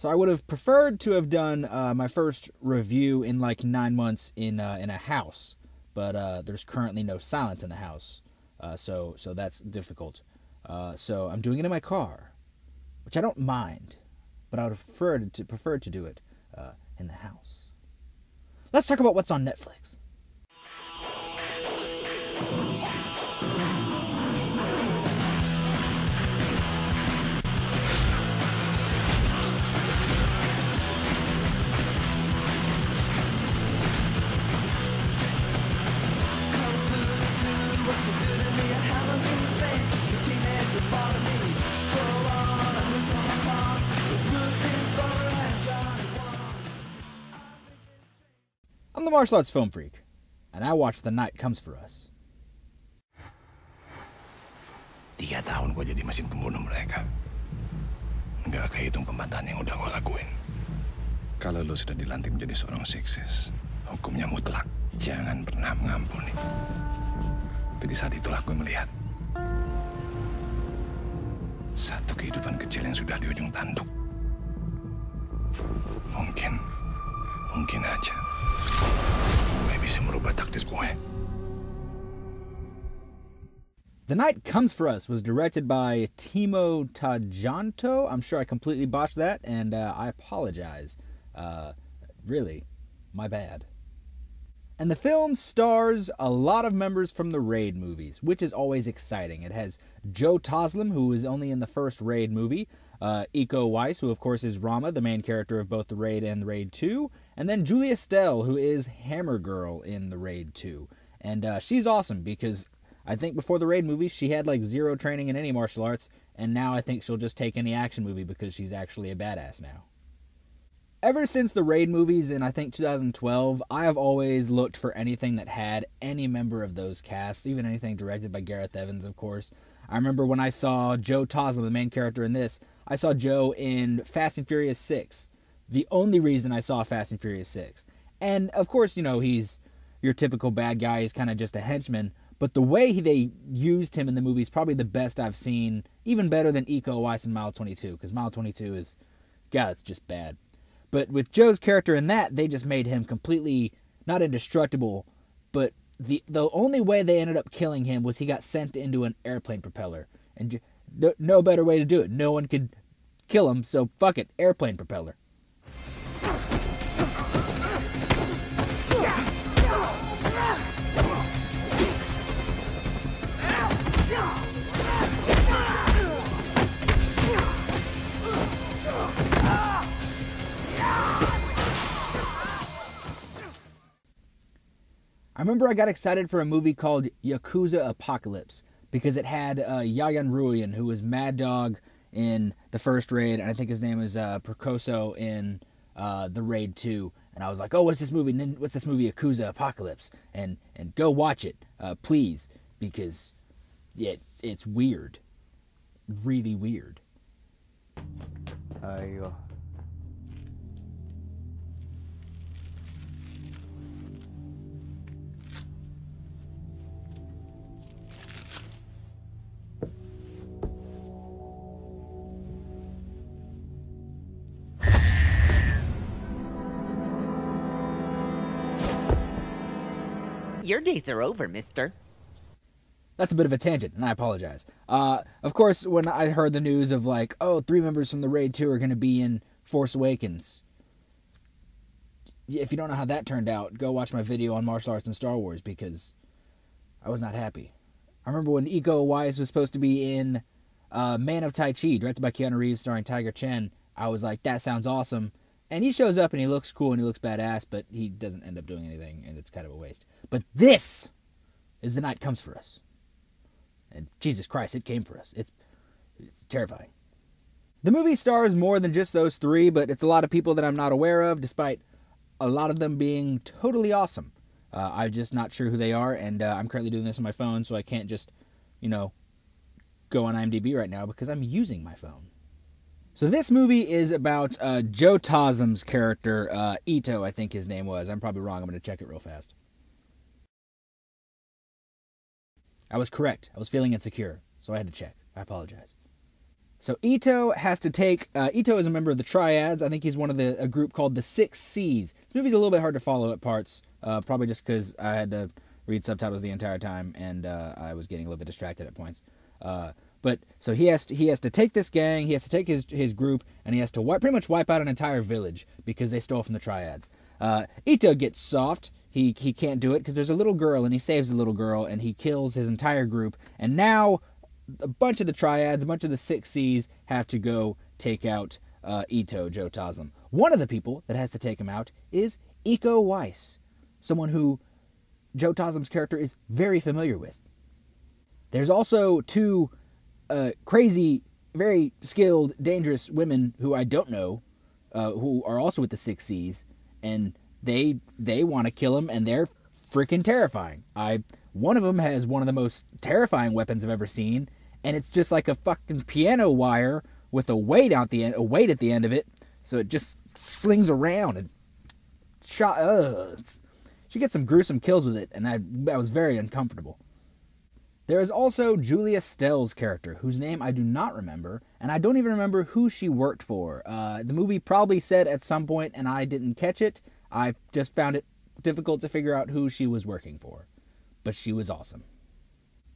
So I would have preferred to have done my first review in like 9 months in a house, but there's currently no silence in the house, so that's difficult. So I'm doing it in my car, which I don't mind, but I would have preferred to do it in the house. Let's talk about what's on Netflix. I'm the martial arts film freak, and I watch The Night Comes for Us. 3 tahun gue jadi mesin pembunuh mereka. Nggak kehitung pembantahan yang udah gue lakuin. Kalau lo sudah dilantik menjadi seorang seksis, hukumnya mutlak. Jangan pernah mengampuni. Tapi di saat itulah gue melihat satu kehidupan kecil yang sudah di ujung tanduk. Mungkin aja gue bisa merubah takdir gue. The Night Comes for Us was directed by Timo Tajanto. I'm sure I completely botched that, and I apologize. Really, my bad. And the film stars a lot of members from the Raid movies, which is always exciting. It has Joe Taslim, who was only in the first Raid movie, Iko Uwais, who of course is Rama, the main character of both the Raid and the Raid 2, and then Julia Estelle, who is Hammer Girl in the Raid 2. And she's awesome because I think before the Raid movie, she had like 0 training in any martial arts, and now I think she'll just take any action movie because she's actually a badass now. Ever since the Raid movies in, I think, 2012, I have always looked for anything that had any member of those casts, even anything directed by Gareth Evans, of course. I remember when I saw Joe Taslim, the main character in this, I saw Joe in Fast and Furious 6. The only reason I saw Fast and Furious 6. And, of course, you know, he's your typical bad guy. He's kind of just a henchman. But the way they used him in the movie is probably the best I've seen, even better than Iko Uwais in Mile 22, because Mile 22 is, God, it's just bad. But with Joe's character in that, they just made him completely, not indestructible, but the only way they ended up killing him was he got sent into an airplane propeller. And no better way to do it. No one could kill him, so fuck it, airplane propeller. I remember I got excited for a movie called Yakuza Apocalypse because it had Yayan Ruyan, who was Mad Dog in the first Raid, and I think his name is Precoso in the Raid 2. And I was like, oh, what's this movie? Yakuza Apocalypse? And go watch it, please, because it's weird. Really weird. Ayo. Your dates are over, mister. That's a bit of a tangent, and I apologize. Of course, when I heard the news of, like, oh, 3 members from the Raid 2 are going to be in Force Awakens, if you don't know how that turned out, go watch my video on martial arts and Star Wars, because I was not happy. I remember when Iko Uwais was supposed to be in Man of Tai Chi, directed by Keanu Reeves, starring Tiger Chen. I was like, that sounds awesome. And he shows up and he looks cool and he looks badass, but he doesn't end up doing anything, and it's kind of a waste. But this is The Night Comes for Us. And Jesus Christ, it came for us. It's terrifying. The movie stars more than just those 3, but it's a lot of people that I'm not aware of, despite a lot of them being totally awesome. I'm just not sure who they are, and I'm currently doing this on my phone, so I can't just, go on IMDb right now because I'm using my phone. So this movie is about Joe Taslim's character, Ito, I think his name was. I'm probably wrong. I'm going to check it real fast. I was correct. I was feeling insecure, so I had to check. I apologize. So Ito has to take... Ito is a member of the Triads. I think he's one of a group called the Six C's. This movie's a little bit hard to follow at parts, probably just because I had to read subtitles the entire time, and I was getting a little bit distracted at points. But so he has to take this gang, he has to take his group, and he has to pretty much wipe out an entire village because they stole from the Triads. Ito gets soft. He can't do it because there's a little girl, and he saves the little girl, and he kills his entire group, and now a bunch of the Triads, a bunch of the Six C's have to go take out Ito, Joe Taslim. One of the people that has to take him out is Iko Uwais, someone who Joe Taslim's character is very familiar with. There's also two crazy, very skilled, dangerous women who I don't know, who are also with the Six C's, and they want to kill him, and they're freaking terrifying. One of them has one of the most terrifying weapons I've ever seen, and it's just like a fucking piano wire with a weight at the end of it, so it just slings around and she gets some gruesome kills with it, and that was very uncomfortable. There is also Julia Stell's character, whose name I do not remember, and I don't even remember who she worked for. The movie probably said at some point, and I didn't catch it. I just found it difficult to figure out who she was working for. But she was awesome.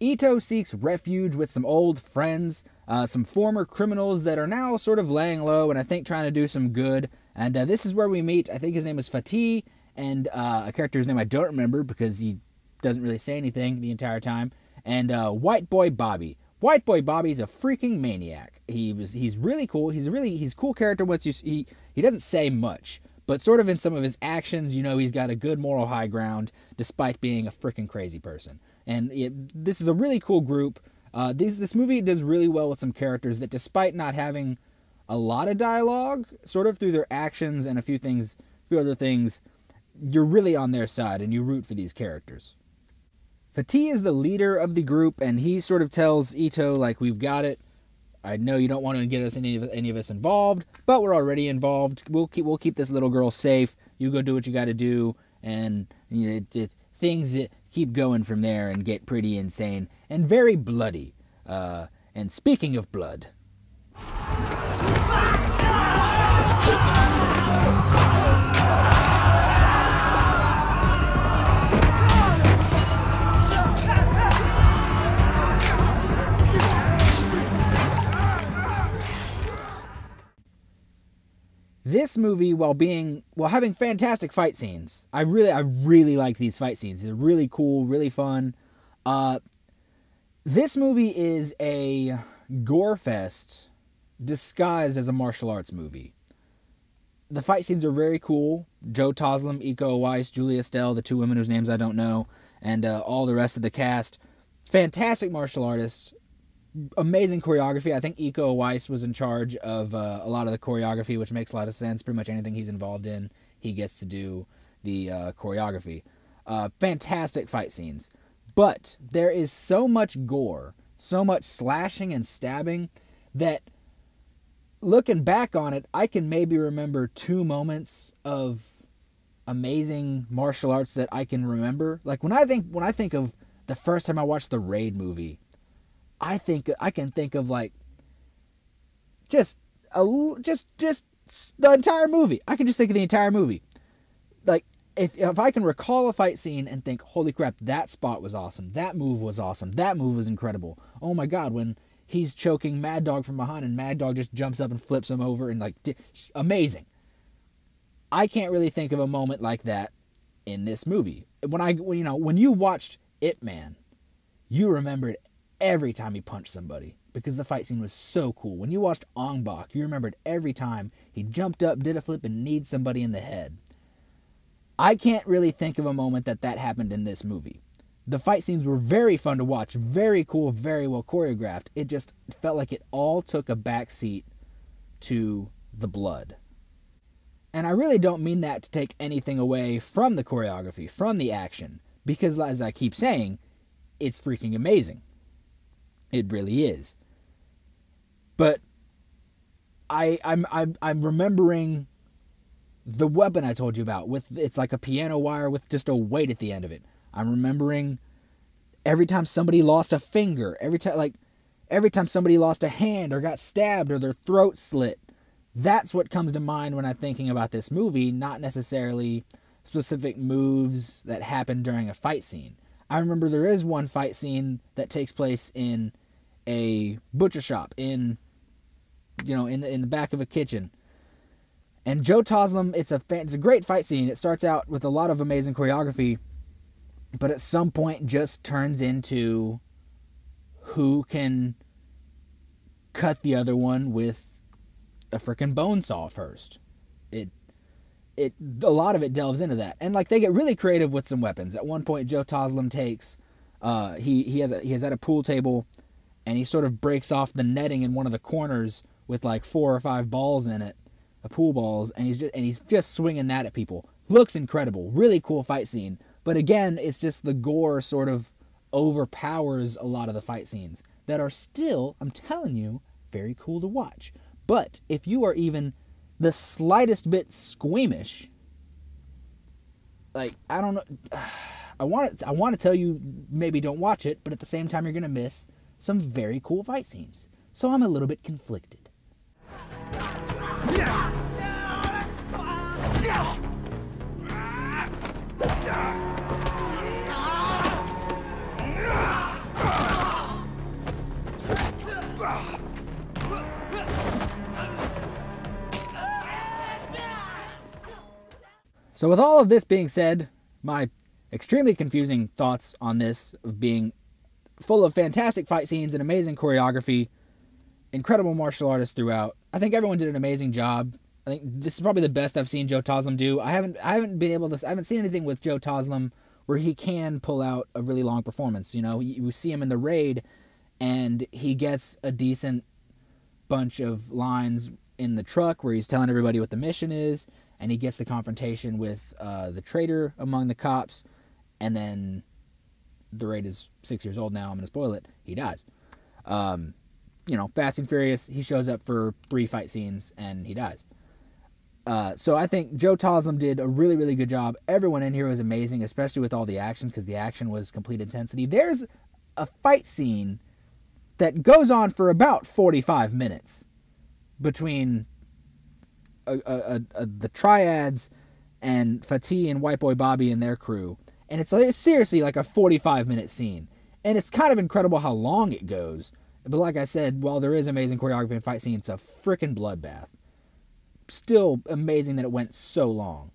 Ito seeks refuge with some old friends, some former criminals that are now sort of laying low and I think trying to do some good. And this is where we meet, I think his name is Fatih, and a character's name I don't remember because he doesn't really say anything the entire time. And White Boy Bobby. White Boy Bobby's a freaking maniac. He's really cool. He's a cool character once he doesn't say much. But sort of in some of his actions, you know, he's got a good moral high ground, despite being a freaking crazy person. And this is a really cool group. This movie does really well with some characters that, despite not having a lot of dialogue, sort of through their actions and a few other things, you're really on their side and you root for these characters. Fatih is the leader of the group, and he sort of tells Ito, like, we've got it. I know you don't want to get us any of us involved, but we're already involved. We'll keep this little girl safe. You go do what you got to do, and you know, things keep going from there and get pretty insane and very bloody. And speaking of blood, this movie, while having fantastic fight scenes, I really like these fight scenes. They're really cool, really fun. This movie is a gore fest disguised as a martial arts movie. The fight scenes are very cool. Joe Taslim, Iko Uwais, Julia Estelle, the two women whose names I don't know, and all the rest of the cast. Fantastic martial artists. Amazing choreography. I think Iko Uwais was in charge of a lot of the choreography, which makes a lot of sense. Pretty much anything he's involved in, he gets to do the choreography. Fantastic fight scenes. But there is so much gore, so much slashing and stabbing, that looking back on it, I can maybe remember 2 moments of amazing martial arts that I can remember. Like when I think of the first time I watched the Raid movie, I can think of like just the entire movie. I can just think of the entire movie. Like if I can recall a fight scene and think, holy crap, that spot was awesome. That move was awesome. That move was incredible. Oh my God, when he's choking Mad Dog from behind and Mad Dog just jumps up and flips him over and like amazing. I can't really think of a moment like that in this movie. When you watched Ip Man, you remembered every time he punched somebody because the fight scene was so cool. When you watched Ong Bak, you remembered every time he jumped up, did a flip, and kneed somebody in the head. I can't really think of a moment that happened in this movie. The fight scenes were very fun to watch, very cool, very well choreographed. It just felt like it all took a backseat to the blood. And I really don't mean that to take anything away from the choreography, from the action, because as I keep saying, it's freaking amazing. It really is. But I'm remembering the weapon I told you about. It's like a piano wire with just a weight at the end of it. I'm remembering every time somebody lost a finger. Every time, like, every time somebody lost a hand or got stabbed or their throat slit. That's what comes to mind when I'm thinking about this movie, not necessarily specific moves that happen during a fight scene. I remember there is one fight scene that takes place in a butcher shop in the back of a kitchen. And Joe Taslim, it's a great fight scene. It starts out with a lot of amazing choreography, but at some point just turns into who can cut the other one with a freaking bone saw first. A lot of it delves into that, and like they get really creative with some weapons. At one point, Joe Taslim takes he has at a pool table, and he sort of breaks off the netting in one of the corners with like 4 or 5 balls in it, pool balls, and he's just swinging that at people. Looks incredible, really cool fight scene. But again, it's just the gore sort of overpowers a lot of the fight scenes that are still, I'm telling you, very cool to watch. But if you are even the slightest bit squeamish, like, I don't know, I want to tell you maybe don't watch it, but at the same time you're going to miss some very cool fight scenes. So I'm a little bit conflicted. So with all of this being said, my extremely confusing thoughts on this of being full of fantastic fight scenes and amazing choreography, incredible martial artists throughout. I think everyone did an amazing job. I think this is probably the best I've seen Joe Taslim do. I haven't seen anything with Joe Taslim where he can pull out a really long performance. You know, you see him in The Raid, and he gets a decent bunch of lines in the truck where he's telling everybody what the mission is, and he gets the confrontation with the traitor among the cops, and then The Raid is 6 years old now. I'm going to spoil it. He dies. Fast and Furious, he shows up for 3 fight scenes, and he dies. So I think Joe Taslim did a really, really good job. Everyone in here was amazing, especially with all the action, because the action was complete intensity. There's a fight scene that goes on for about 45 minutes between the triads and Fatih and White Boy Bobby and their crew. And it's seriously like a 45-minute scene. And it's kind of incredible how long it goes. But like I said, while there is amazing choreography and fight scenes, it's a freaking bloodbath. Still amazing that it went so long.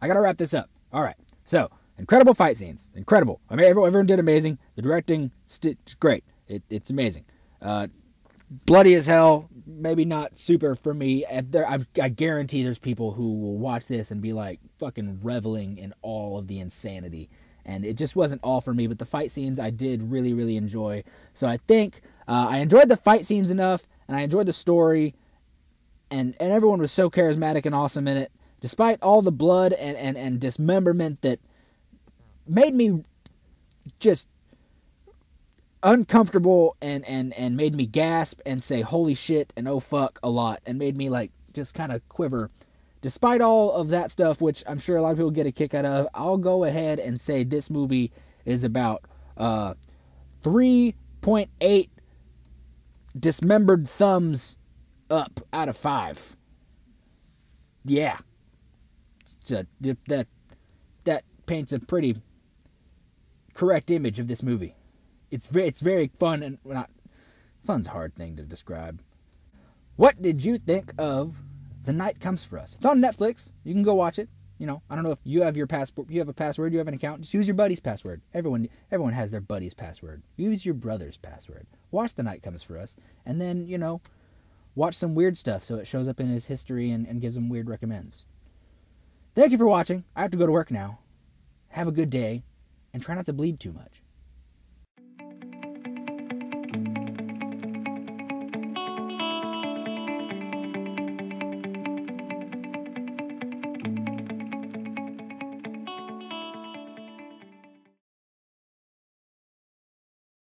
I gotta wrap this up. Alright, so, incredible fight scenes. Incredible. I mean, everyone did amazing. The directing, it's great. It's amazing. Bloody as hell. Maybe not super for me. I guarantee there's people who will watch this and be like fucking reveling in all of the insanity. And it just wasn't all for me. But the fight scenes I did really, really enjoy. So I think I enjoyed the fight scenes enough. And I enjoyed the story. And everyone was so charismatic and awesome in it. Despite all the blood and dismemberment that made me just uncomfortable and made me gasp and say holy shit and oh fuck a lot, and made me like just kind of quiver. Despite all of that stuff, which I'm sure a lot of people get a kick out of, I'll go ahead and say this movie is about 3.8 dismembered thumbs up out of 5. Yeah. So that paints a pretty correct image of this movie. It's very fun, and fun's a hard thing to describe. What did you think of The Night Comes for Us? It's on Netflix. You can go watch it. You know, I don't know if you have your passport, you have a password, you have an account. Just use your buddy's password. Everyone has their buddy's password. Use your brother's password. Watch The Night Comes for Us, and then, watch some weird stuff so it shows up in his history and gives him weird recommends. Thank you for watching. I have to go to work now. Have a good day, and try not to bleed too much.